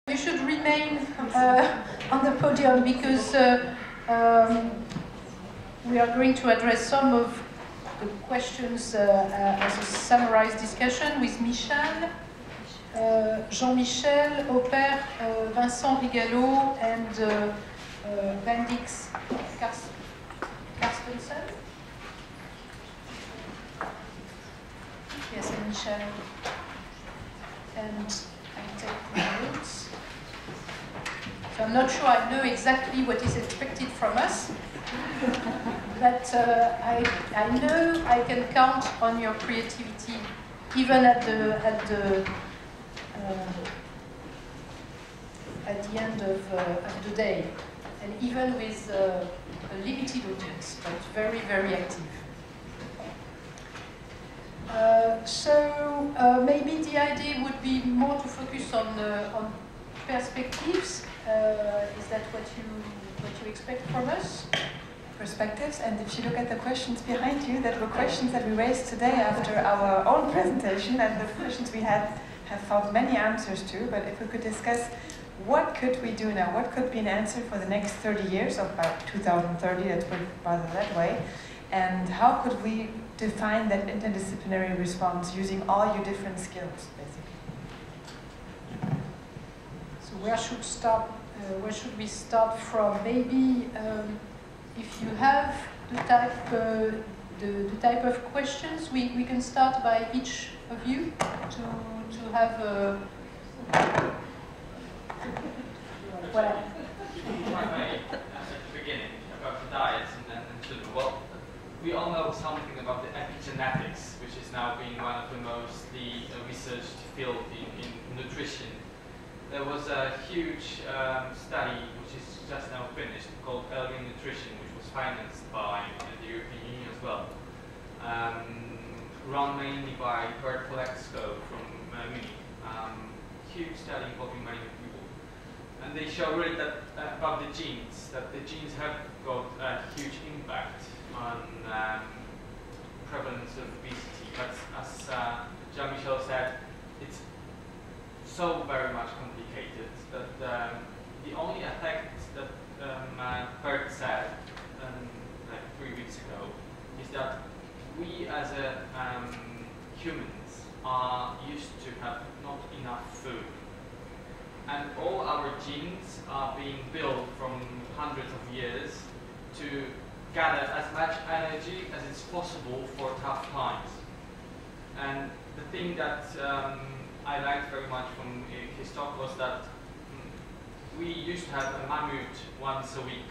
You should remain on the podium because we are going to address some of the questions as a summarized discussion with Michel, Jean-Michel, Aupert, Vincent Rigalo, and Bendix Carstensen. Yes, and Michel. And I take my notes. So I'm not sure I know exactly what is expected from us, but I know I can count on your creativity, even at the end of the day, and even with a limited audience, but very, very active. So maybe the idea would be more to focus on perspectives. Is that what you expect from us? Perspectives, and if you look at the questions behind you, that were questions that we raised today after our own presentation, and the questions we have found many answers to. But if we could discuss what could we do now, what could be an answer for the next 30 years, or by 2030, let's put it rather that way, and how could we define that interdisciplinary response using all your different skills, basically? So where should we start from? Maybe if you have the type of questions, we can start by each of you to have a. What I made at the beginning about the diets and children. Well, we all know something about the epigenetics, which is now being one of the mostly researched field in nutrition. There was a huge study, which is just now finished, called Early Nutrition, which was financed by the European Union as well. Run mainly by Bert Flexco from Munich. Huge study involving many people. And they show really that about the genes, that the genes have got a huge impact on prevalence of obesity. But as Jean-Michel said, it's so very much complicated that the only effect that Bert said like 3 weeks ago is that we as humans are used to have not enough food. And all our genes are being built from hundreds of years to gather as much energy as is possible for tough times. And the thing that I liked very much from his talk was that we used to have a mammoth once a week.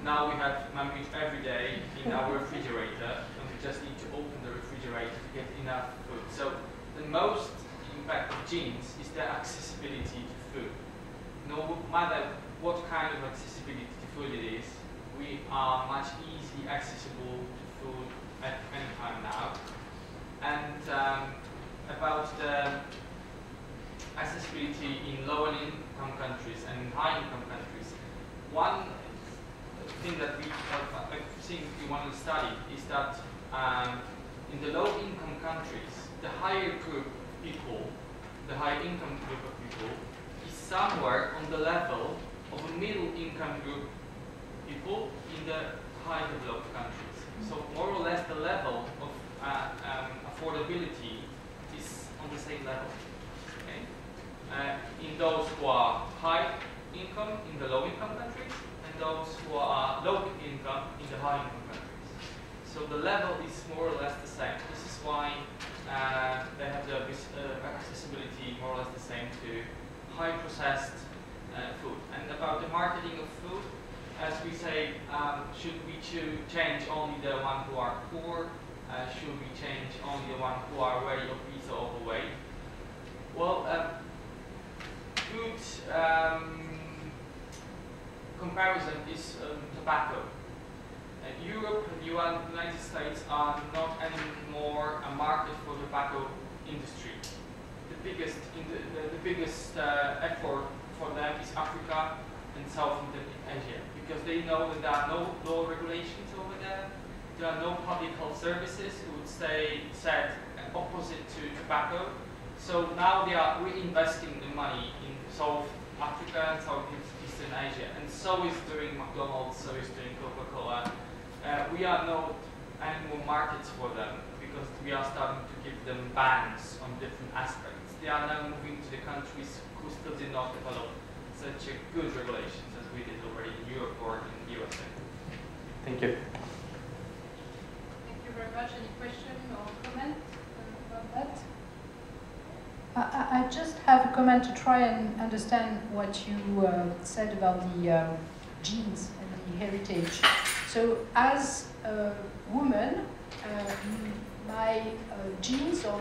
Now we have mammoth every day in our refrigerator, and we just need to open the refrigerator to get enough food. So the most impact of genes is the accessibility to food. No matter what kind of accessibility to food it is, we are much easily accessible to food at any time now. And about the accessibility in lower income countries and in high income countries, one thing that I've seen in one study is that in the low income countries, the higher group of people, the high income group of people, is somewhere on the level of a middle income group people in the high developed countries. So more or less the level of affordability is on the same level. Okay? In those who are high income in the low income countries, and those who are low income in the high income countries. So the level is more or less the same. This is why they have the accessibility more or less the same to high processed food. And about the marketing of food, as we say, should we change only the ones who are poor? Should we change only the ones who are very obese or overweight? Well, good comparison is tobacco. Europe and the United States are not anymore a market for the tobacco industry. The biggest effort for them is Africa and Southeast Asia, because they know that there are no law regulations over there. There are no public health services who would set opposite to tobacco. So now they are reinvesting the money in South Africa and Southeastern Asia, and so is doing McDonald's, so is doing Coca-Cola. We are not any more markets for them because we are starting to give them bans on different aspects. They are now moving to the countries who still did not develop such a good regulations as we did already in Europe or in the USA. Thank you. Thank you very much. Any question or comment about that? I just have a comment to try and understand what you said about the genes and the heritage. So as a woman, my genes are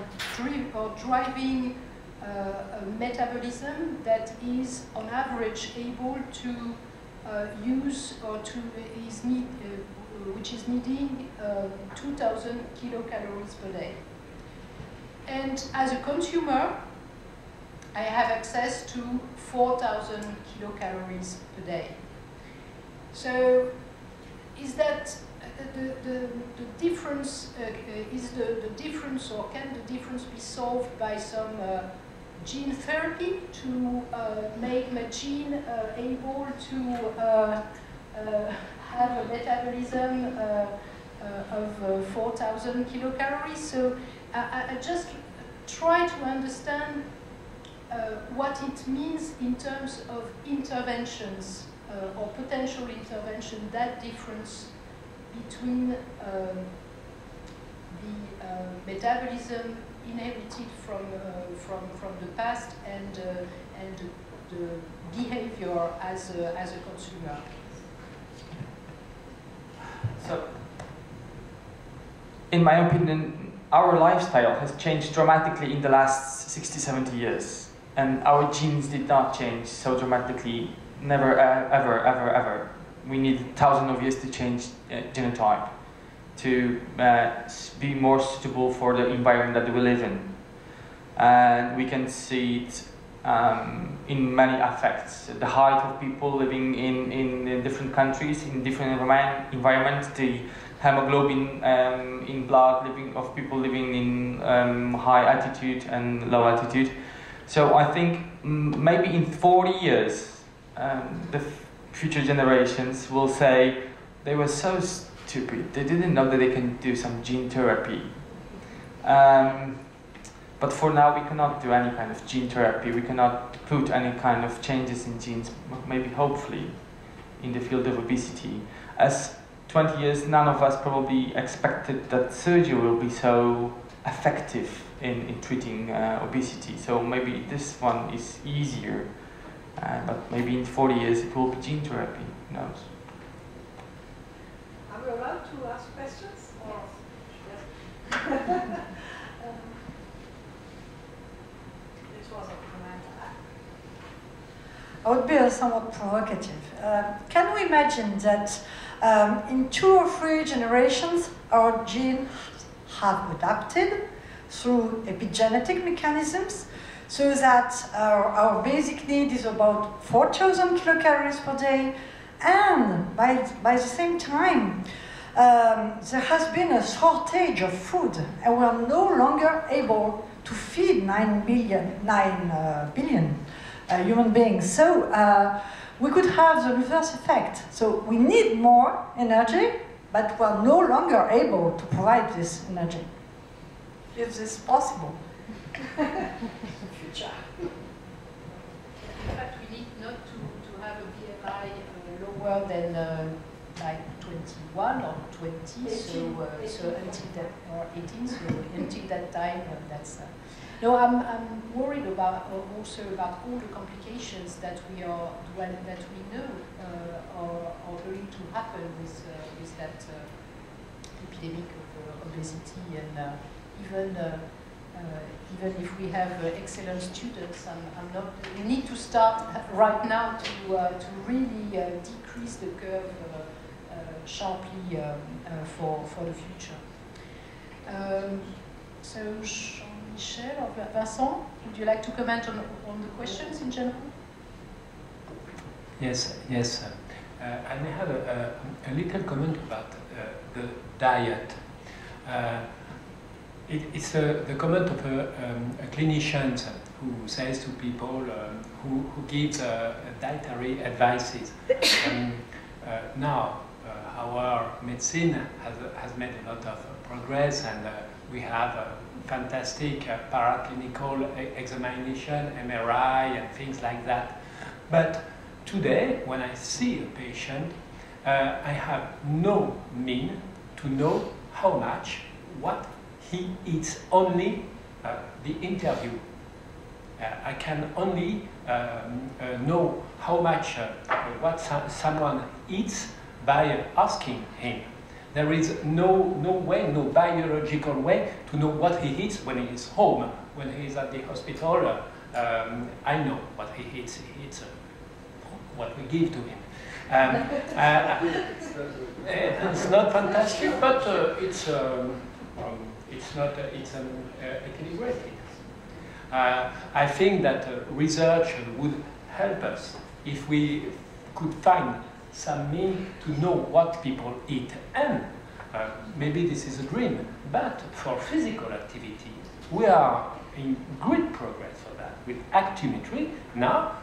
driving a metabolism that is on average able to use or to which is needing 2,000 kilocalories per day. And as a consumer, I have access to 4,000 kilocalories per day. So is that the difference, is the difference, or can the difference be solved by some gene therapy to make my gene able to have a metabolism of 4,000 kilocalories? So I just try to understand what it means in terms of interventions or potential intervention, that difference between the metabolism inherited from the past and the behavior as a consumer. So, in my opinion, our lifestyle has changed dramatically in the last 60-70 years, and our genes did not change so dramatically. Never, ever, ever, ever. We need 1,000 of years to change genotype to be more suitable for the environment that we live in. And we can see it in many aspects. The height of people living in different countries, in different environments, the hemoglobin in blood of people living in high altitude and low altitude. So I think maybe in 40 years, the future generations will say they were so stupid, they didn't know that they can do some gene therapy. But for now we cannot do any kind of gene therapy, we cannot put any kind of changes in genes, maybe hopefully in the field of obesity. As 20 years, none of us probably expected that surgery will be so effective in treating obesity, so maybe this one is easier. But maybe in 40 years it will be gene therapy, who knows? Are we allowed to ask questions? Or? Yes. This was a comment. I would be somewhat provocative. Can we imagine that in 2 or 3 generations our genes have adapted through epigenetic mechanisms, so that our basic need is about 4,000 kilocalories per day, and by the same time there has been a shortage of food, and we are no longer able to feed 9 billion human beings. So we could have the reverse effect. So we need more energy, but we are no longer able to provide this energy. Is this possible? Future. In fact, we need not to have a BMI lower than like 21 or 20, 18. So until that, or 18, so until that time, that's. No, I'm worried about also about all the complications that we know are going to happen with that epidemic of obesity, and even if we have excellent students, we need to start right now to really decrease the curve sharply for the future. So Jean-Michel or Vincent, would you like to comment on the questions in general? Yes. I may have a little comment about the diet. It's the comment of a clinician who says to people, who gives dietary advices. Now, our medicine has made a lot of progress, and we have a fantastic paraclinical examination, MRI, and things like that. But today, when I see a patient, I have no mean to know how much, what he eats, only the interview. I can only know how much, what someone eats by asking him. There is no way, no biological way to know what he eats when he is home. When he is at the hospital, I know what he eats. He eats what we give to him. It's not fantastic, but it's equilibrated. I think that research would help us if we could find some means to know what people eat. And maybe this is a dream, but for physical activity, we are in great progress for that. With actimetry, now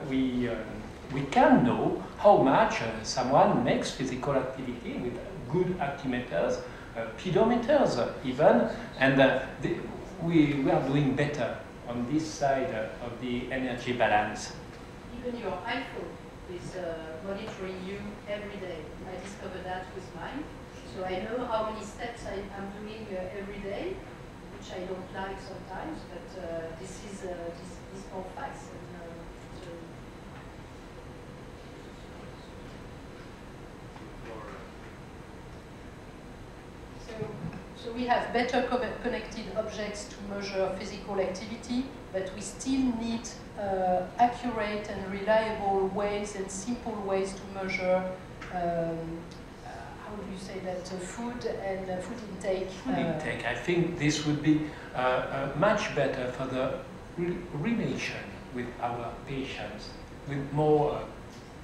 we can know how much someone makes physical activity with good actimeters, pedometers even, and we are doing better on this side of the energy balance. Even your iPhone is monitoring you every day. I discovered that with mine. So I know how many steps I'm doing every day, which I don't like sometimes, but this is all facts. So we have better connected objects to measure physical activity, but we still need accurate and reliable ways and simple ways to measure, how do you say that, food and food intake. Food intake, I think this would be much better for the relation with our patients, with more,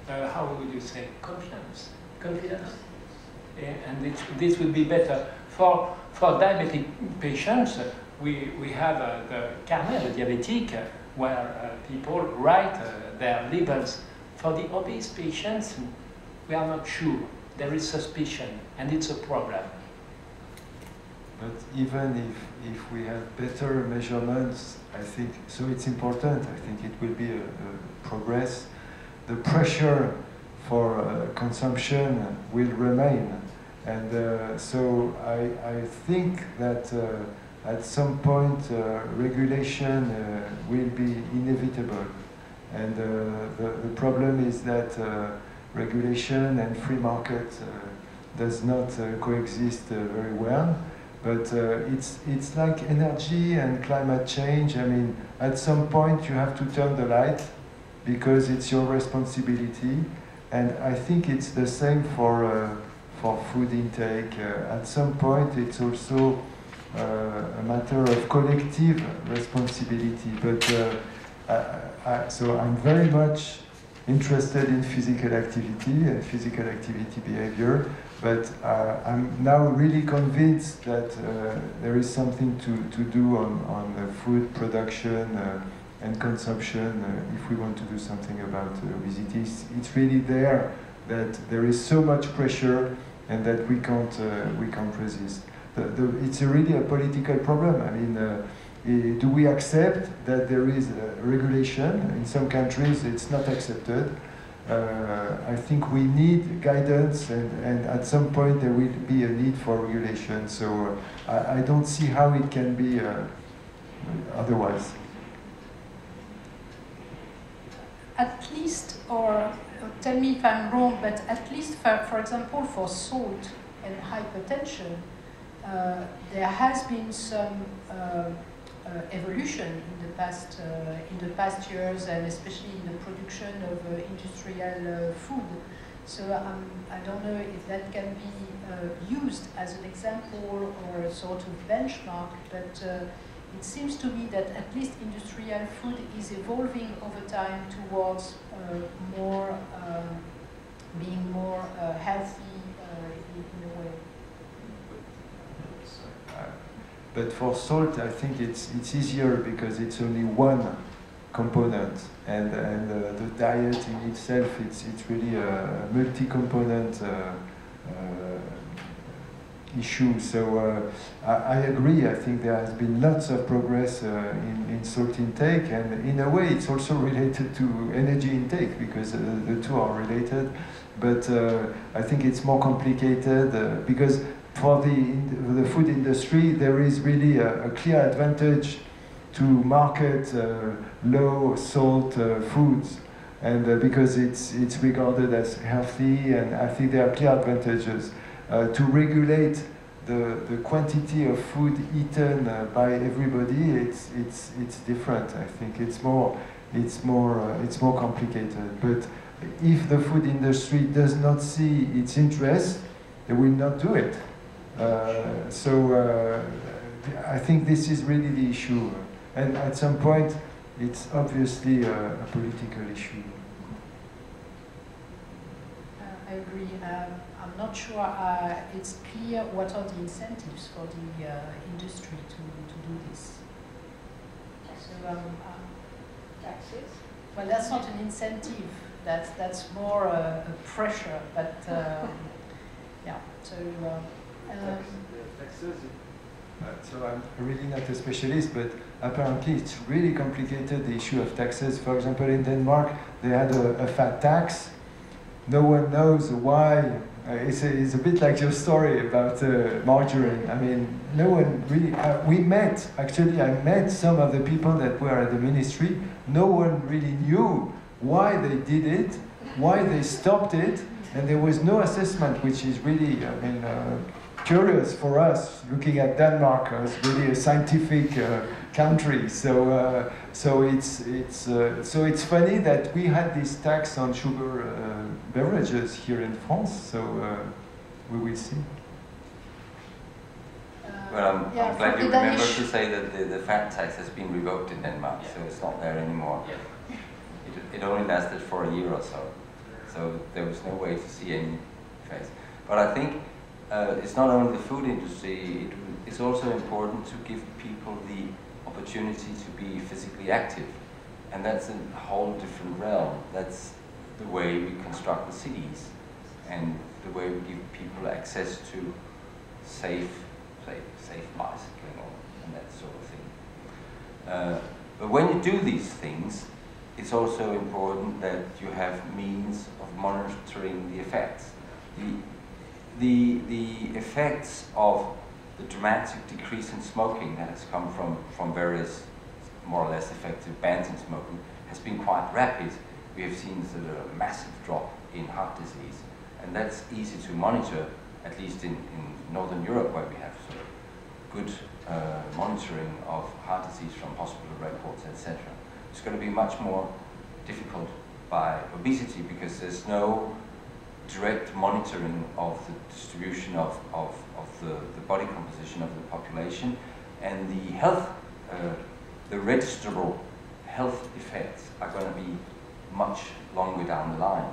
how would you say, confidence. And this would be better. For diabetic patients, we have the carnet diabetic, where people write their labels. For the obese patients, we are not sure. There is suspicion, and it's a problem. But even if we have better measurements, I think, so it's important, I think it will be a progress. The pressure for consumption will remain. And so I think that at some point regulation will be inevitable. And the problem is that regulation and free market does not coexist very well. But it's like energy and climate change. I mean, at some point you have to turn the light because it's your responsibility. And I think it's the same for food intake. At some point, it's also a matter of collective responsibility. But so I'm very much interested in physical activity and physical activity behavior. But I'm now really convinced that there is something to do on food production and consumption if we want to do something about obesity. It's really there that there is so much pressure and that we can't resist. It's really a political problem. I mean, do we accept that there is regulation? In some countries, it's not accepted. I think we need guidance, and at some point there will be a need for regulation. So I don't see how it can be otherwise. At least, or tell me if I'm wrong, but at least, for example, for salt and hypertension, there has been some evolution in the past years, and especially in the production of industrial food. So I don't know if that can be used as an example or a sort of benchmark, but it seems to me that at least industrial food is evolving over time towards being more healthy in a way. But for salt, I think it's easier because it's only one component, and the diet in itself, it's really a multi-component issue. So I agree. I think there has been lots of progress in salt intake, and in a way, it's also related to energy intake because the two are related. But I think it's more complicated because for the food industry, there is really a clear advantage to market low salt foods, and because it's regarded as healthy, and I think there are clear advantages. To regulate the quantity of food eaten by everybody, it's different. I think it's more complicated. But if the food industry does not see its interest, they will not do it. I think this is really the issue, and at some point, it's obviously a political issue. I agree. I'm not sure it's clear what are the incentives for the industry to do this. So, Taxes? well, that's not an incentive. That's more a pressure. But yeah. So. Taxes. So I'm really not a specialist, but apparently it's really complicated, the issue of taxes. For example, in Denmark, they had a fat tax. No one knows why. It's a bit like your story about margarine. I mean, no one really. I met some of the people that were at the ministry. No one really knew why they did it, why they stopped it, and there was no assessment, which is really, curious for us, looking at Denmark as really a scientific country. So it's funny that we had this tax on sugar beverages here in France. So we will see. Well, I'm glad you remember to say that the fat tax has been revoked in Denmark, so it's not there anymore. It only lasted for a year or so, so there was no way to see any effects. But I think it's not only the food industry, it's also important to give people the opportunity to be physically active. And that's a whole different realm. That's the way we construct the cities and the way we give people access to safe bicycling and that sort of thing. But when you do these things, it's also important that you have means of monitoring the effects. The effects of the dramatic decrease in smoking that has come from various more or less effective bans in smoking has been quite rapid. We have seen sort of a massive drop in heart disease, and that's easy to monitor, at least in Northern Europe, where we have sort of good monitoring of heart disease from hospital records, etc. It's going to be much more difficult by obesity because there's no direct monitoring of the distribution of the body composition of the population, and the health, the registrable health effects are going to be much longer down the line.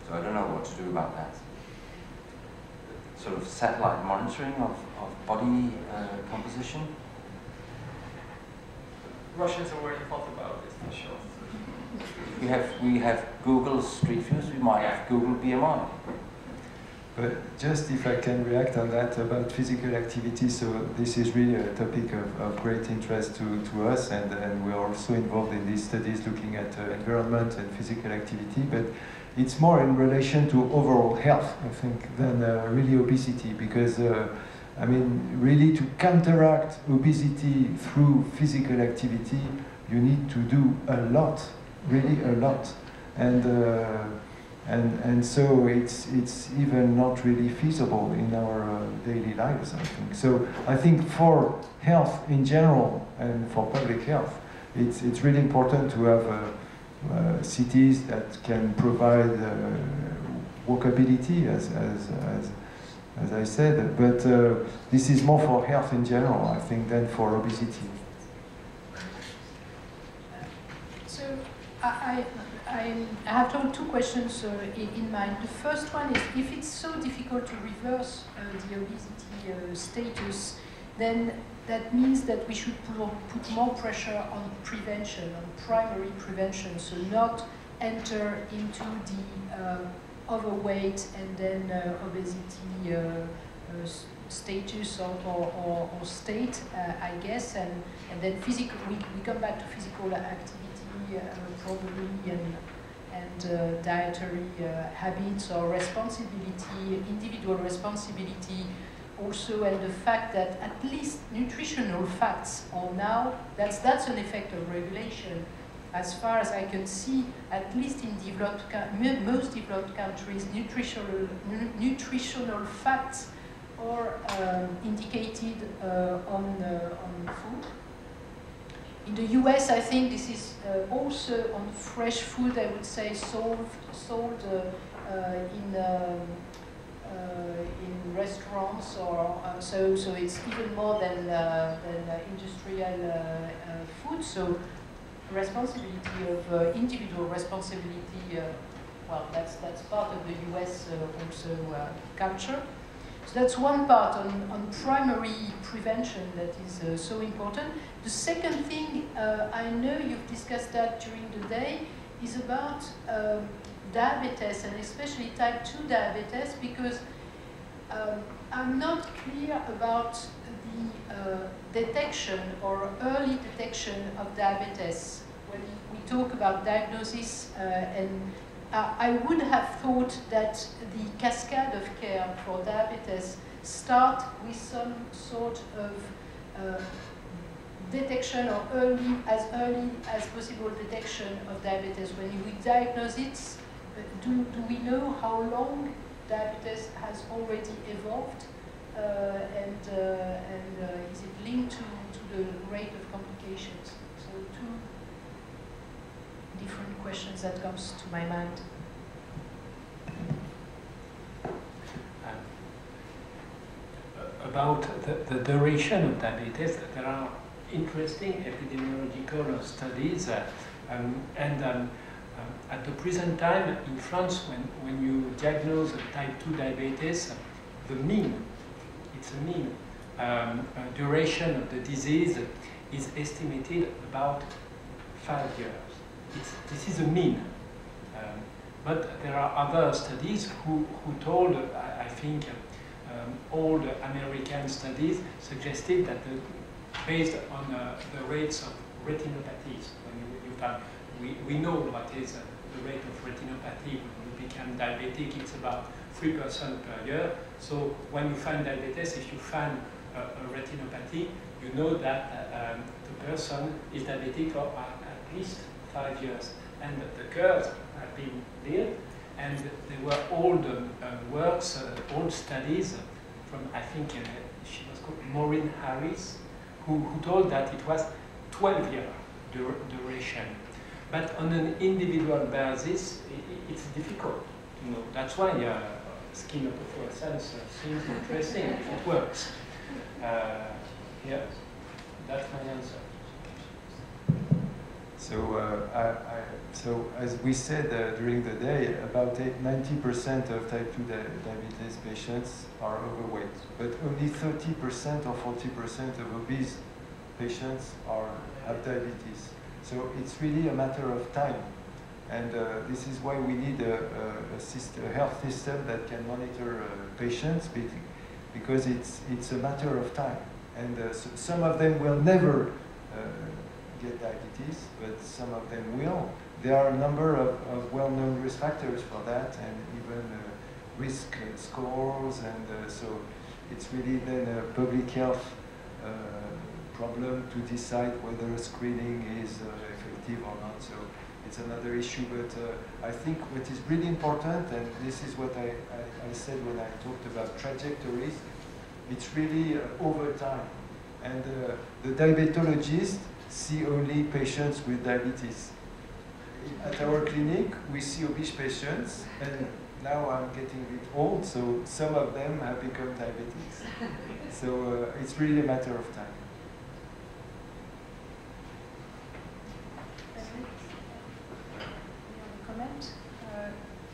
So I don't know what to do about that. Sort of satellite monitoring of body composition. Russians already thought about this for sure. We have Google Street Views, we might have Google BMI. But just if I can react on that about physical activity, so this is really a topic of great interest to us, and we're also involved in these studies looking at environment and physical activity, but it's more in relation to overall health, I think, than really obesity, because I mean, really to counteract obesity through physical activity, you need to do a lot, really a lot. And so it's even not really feasible in our daily lives, I think. So I think for health in general and for public health, it's really important to have cities that can provide walkability, as I said. But this is more for health in general, I think, than for obesity. So I have two questions in mind. The first one is, if it's so difficult to reverse the obesity status, then that means that we should put more pressure on prevention, on primary prevention, so not enter into the overweight and then obesity status or state, I guess, and then physical. We come back to physical activity probably, and dietary habits or responsibility, individual responsibility also, and the fact that at least nutritional facts are now, that's an effect of regulation. As far as I can see, at least in most developed countries, nutritional facts are indicated on food. In the US, I think this is also on fresh food, I would say, sold in restaurants, or so it's even more than industrial food. So responsibility of individual responsibility, well, that's part of the US also culture. So that's one part on primary prevention that is so important. The second thing, I know you've discussed that during the day, is about diabetes, and especially type 2 diabetes, because I'm not clear about the detection or early detection of diabetes. When we talk about diagnosis, and I would have thought that the cascade of care for diabetes start with some sort of detection, or early as possible detection of diabetes. When we diagnose it, do we know how long diabetes has already evolved, and is it linked to the rate of complications? So two different questions that comes to my mind. About the duration of diabetes, there are interesting epidemiological studies, at the present time in France, when you diagnose type 2 diabetes, the mean, it's a mean duration of the disease is estimated about 5 years. This is a mean. But there are other studies who told, I think, all the American studies suggested that based on the rates of retinopathies, we know what is the rate of retinopathy when you become diabetic. It's about 3% per year. So when you find diabetes, if you find a retinopathy, you know that the person is diabetic for at least 5 years. And the curves have been built, and there were old works, old studies from, I think, she was called Maureen Harris, who told that it was 12-year duration. But on an individual basis, it's difficult to know. That's why skin autofluorescence seems interesting if it works. Yeah, that's my answer. So as we said during the day, about 90% of type 2 diabetes patients are overweight, but only 30% or 40% of obese patients have diabetes. So it's really a matter of time. And this is why we need a health system that can monitor patients, because it's a matter of time. And some of them will never get diabetes, but some of them will. There are a number of well-known risk factors for that, and even risk scores, and so it's really then a public health problem to decide whether screening is effective or not. So it's another issue, but I think what is really important, and this is what I said when I talked about trajectories, it's really over time. And the diabetologists see only patients with diabetes. At our clinic, we see obese patients, and now I'm getting a bit old, so some of them have become diabetics. So it's really a matter of time.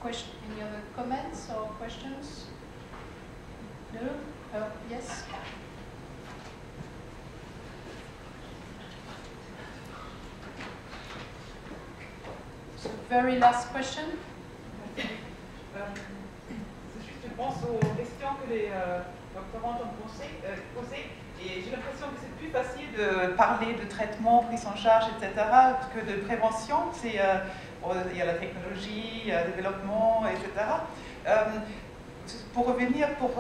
any other comments or questions? No? Yes? So very last question. Je pense aux questions que les doctorantes ont posées et j'ai l'impression que c'est plus facile de parler de traitement, prise en charge, etc. que de prévention. Il y a la technologie, le développement, etc. Pour revenir pour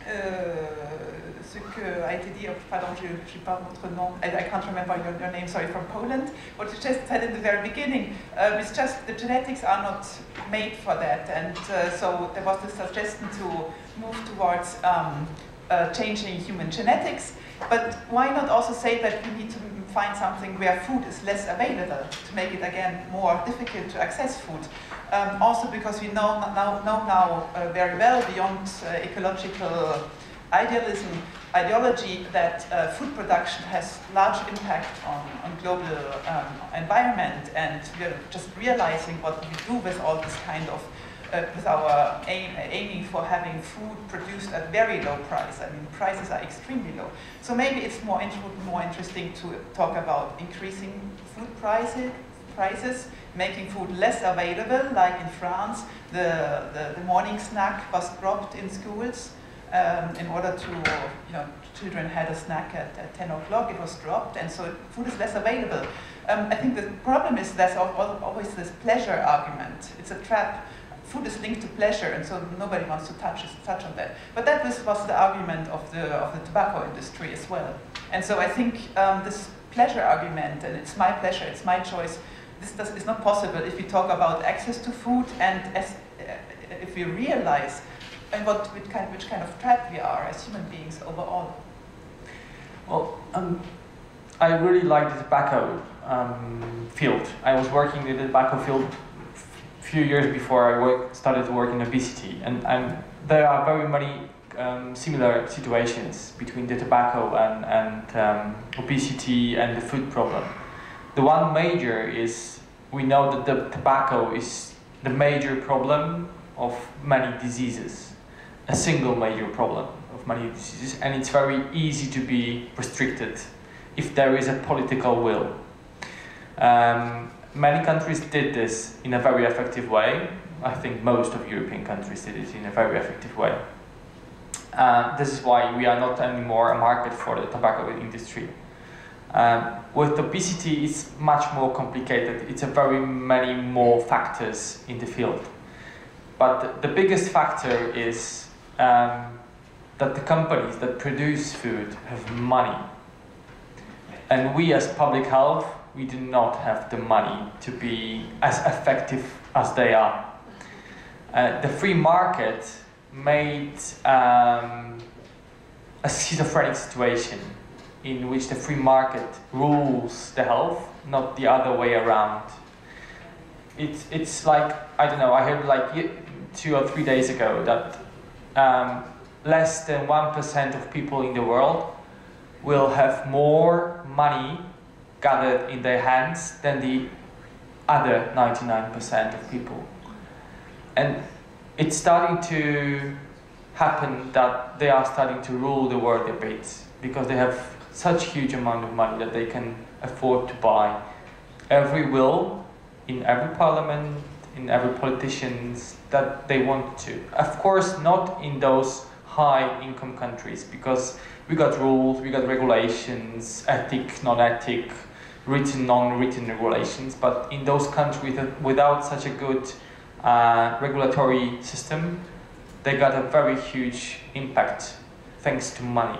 ce que a été dit, pardon, je n'ai pas votre nom, I can't remember your name, sorry, from Poland. What you just said in the very beginning, it's just the genetics are not made for that, and so there was this suggestion to move towards changing human genetics, but why not also say that we need to find something where food is less available to make it again more difficult to access food. Also because we know now very well beyond ecological ideology that food production has large impact on global environment, and we're just realizing what we do with all this kind of with our aiming for having food produced at very low price. I mean, prices are extremely low. So maybe it's more interesting to talk about increasing food prices, making food less available, like in France, the morning snack was dropped in schools in order to, children had a snack at 10 o'clock, it was dropped, and so food is less available. I think the problem is there's always this pleasure argument. It's a trap. Food is linked to pleasure, and so nobody wants to touch on that. But that was the argument of the tobacco industry as well. And so I think this pleasure argument, and it's my pleasure, it's my choice, this is not possible if we talk about access to food, and if we realize which kind of trap we are as human beings overall. Well, I really like the tobacco field. I was working in the tobacco field few years before I started to work in obesity, and there are very many similar situations between the tobacco and obesity and the food problem. The one major is we know that the tobacco is the major problem of many diseases, a single major problem of many diseases, and it's very easy to be restricted if there is a political will. Many countries did this in a very effective way. I think most of European countries did it in a very effective way. This is why we are not anymore a market for the tobacco industry. With obesity, it's much more complicated. It's a very many more factors in the field. But the biggest factor is that the companies that produce food have money. And we as public health, we do not have the money to be as effective as they are. The free market made a schizophrenic situation in which the free market rules the health, not the other way around. It's like, I don't know, I heard like 2 or 3 days ago that less than 1% of people in the world will have more money gathered in their hands than the other 99% of people. And it's starting to happen that they are starting to rule the world a bit, because they have such huge amount of money that they can afford to buy every will in every parliament, in every politicians that they want to. Of course, not in those high income countries, because we got rules, we got regulations, ethic, non-ethic, written, non-written regulations, but in those countries that without such a good regulatory system, they got a very huge impact thanks to money.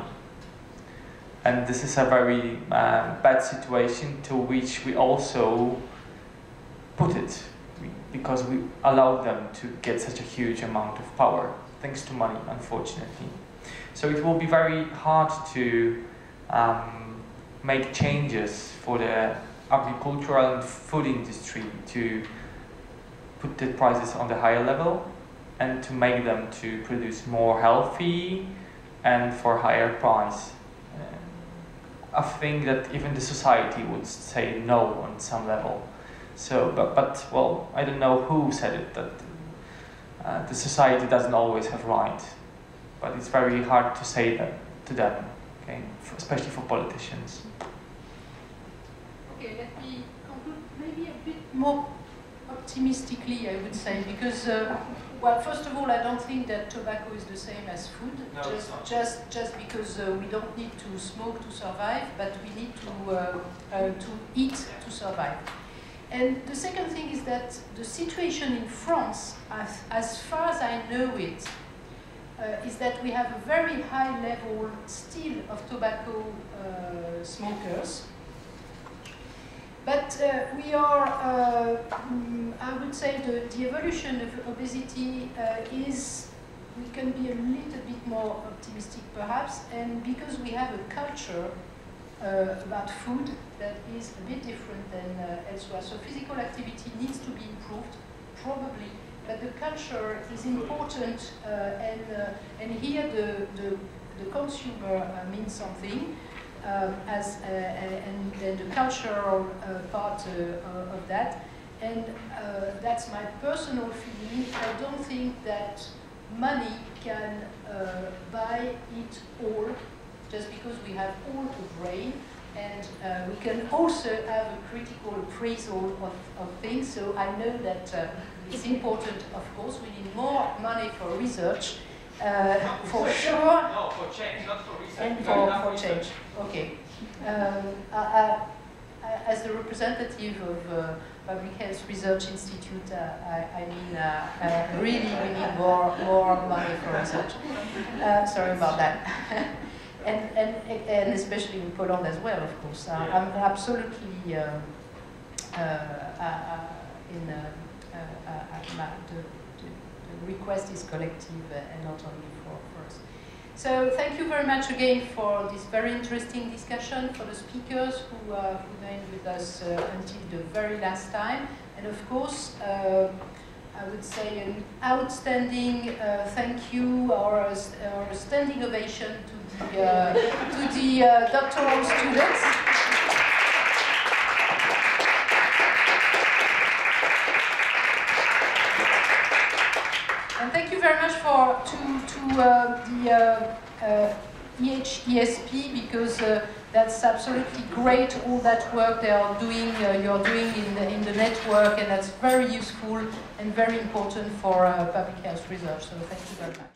And this is a very bad situation to which we also put it, because we allowed them to get such a huge amount of power thanks to money, unfortunately. So it will be very hard to make changes for the agricultural and food industry to put the prices on the higher level and to make them to produce more healthy and for higher price. I think that even the society would say no on some level. So, but well, I don't know who said it, that the society doesn't always have right, but it's very hard to say that to them, okay, especially for politicians. Okay, let me conclude maybe a bit more optimistically, I would say, because, well, first of all, I don't think that tobacco is the same as food, No, just because we don't need to smoke to survive, but we need to eat to survive. And the second thing is that the situation in France, as far as I know it, is that we have a very high level still of tobacco smokers. But we are, I would say, the evolution of obesity is, we can be a little bit more optimistic perhaps, and because we have a culture about food that is a bit different than elsewhere. So physical activity needs to be improved, probably, but the culture is important, and here the consumer means something. And the cultural part of that, and that's my personal feeling. I don't think that money can buy it all, just because we have all the brain, and we can also have a critical appraisal of things. So I know that it's important, of course, we need more money for research. For sure. No, for change, not for research. And for change. Okay. As the representative of Public Health Research Institute, I mean, really we need more money for research. Sorry about that. and especially in Poland as well, of course. I'm absolutely the request is collective and not only for us. So thank you very much again for this very interesting discussion, for the speakers who remained with us until the very last time. And of course, I would say an outstanding thank you, or a standing ovation to the doctoral students. And thank you very much to the EHESP, because that's absolutely great, all that work they are doing, you're doing in the network, and that's very useful and very important for public health research. So thank you very much.